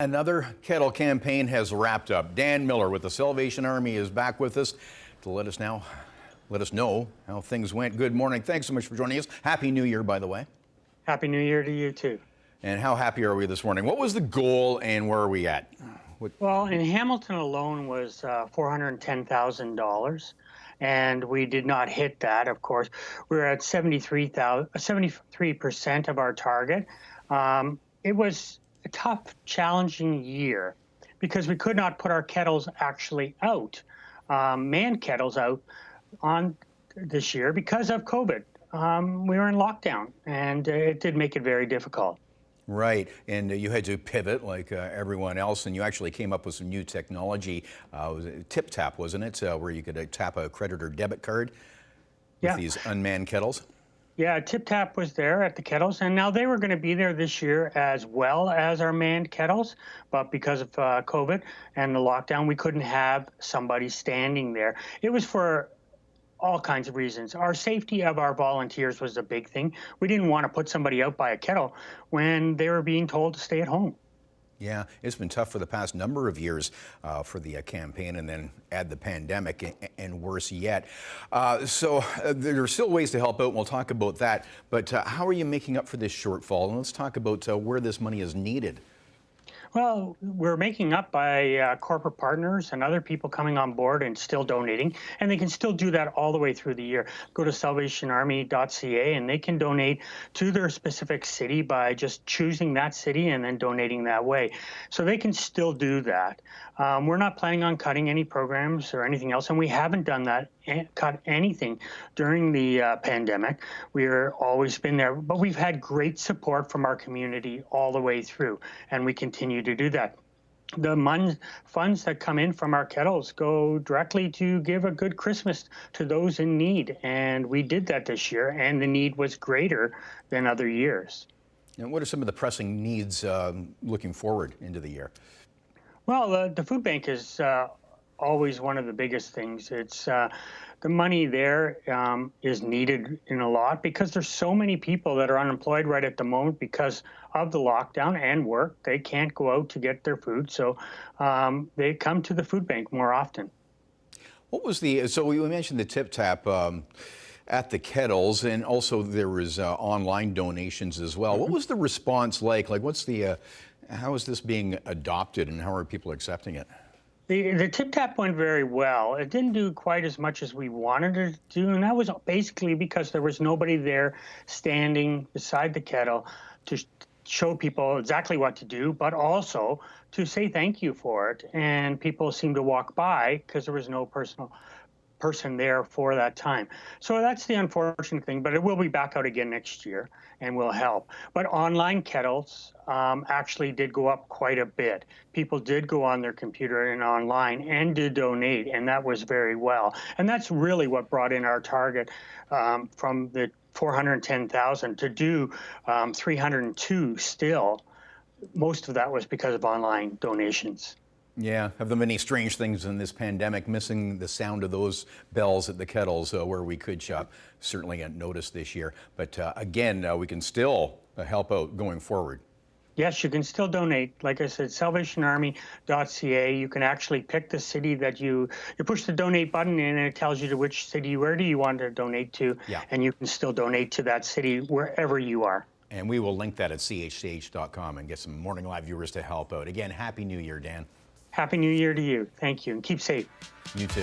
Another Kettle campaign has wrapped up. Dan Millar with the Salvation Army is back with us to let us know how things went. Good morning. Thanks so much for joining us. Happy New Year, by the way. Happy New Year to you too. And how happy are we this morning? What was the goal and where are we at? Well, in Hamilton alone was $410,000, and we did not hit that, of course. We're at 73% of our target. It was a tough, challenging year because we could not put our kettles actually out, manned kettles out on this year because of COVID. We were in lockdown, and it did make it very difficult. Right, and you had to pivot like everyone else, and you actually came up with some new technology. Was it Tip Tap, wasn't it, where you could tap a credit or debit card with these unmanned kettles? Yeah, Tip Tap was there at the kettles, and now they were going to be there this year as well as our manned kettles, but because of COVID and the lockdown, we couldn't have somebody standing there. It was for all kinds of reasons. Our safety of our volunteers was a big thing. We didn't want to put somebody out by a kettle when they were being told to stay at home. Yeah, it's been tough for the past number of years for the campaign, and then add the pandemic and worse yet. So there are still ways to help out, and we'll talk about that. But how are you making up for this shortfall? And let's talk about where this money is needed. Well, we're making up by corporate partners and other people coming on board and still donating, and they can still do that all the way through the year. Go to salvationarmy.ca and they can donate to their specific city by just choosing that city and then donating that way. So they can still do that. We're not planning on cutting any programs or anything else, and we haven't done that, cut anything during the pandemic. We're always been there, but we've had great support from our community all the way through, and we continue to do that. The funds that come in from our kettles go directly to give a good Christmas to those in need, and we did that this year, and the need was greater than other years. And what are some of the pressing needs looking forward into the year? Well, the food bank is always one of the biggest things. It's the money there is needed in a lot because there's so many people that are unemployed right at the moment because of the lockdown and work. They can't go out to get their food, so they come to the food bank more often. What was so you mentioned the Tip Tap at the kettles, and also there was online donations as well. What was the response like? How is this being adopted, and how are people accepting it? The Tip Tap went very well. It didn't do quite as much as we wanted it to do, and that was basically because there was nobody there standing beside the kettle to show people exactly what to do, but also to say thank you for it. And people seemed to walk by because there was no person there for that time. So that's the unfortunate thing, but it will be back out again next year and will help. But online kettles actually did go up quite a bit. People did go on their computer and online and did donate, and that was very well. And that's really what brought in our target from the 410,000 to do 302 still. Most of that was because of online donations. Yeah, have there been any strange things in this pandemic, missing the sound of those bells at the kettles where we could shop? Certainly noticed this year. But again, we can still help out going forward. Yes, you can still donate. Like I said, salvationarmy.ca. You can actually pick the city that you push the donate button and it tells you to which city, where do you want to donate to, and you can still donate to that city wherever you are. And we will link that at chch.com and get some Morning Live viewers to help out. Again, Happy New Year, Dan. Happy New Year to you. Thank you, and keep safe. You too.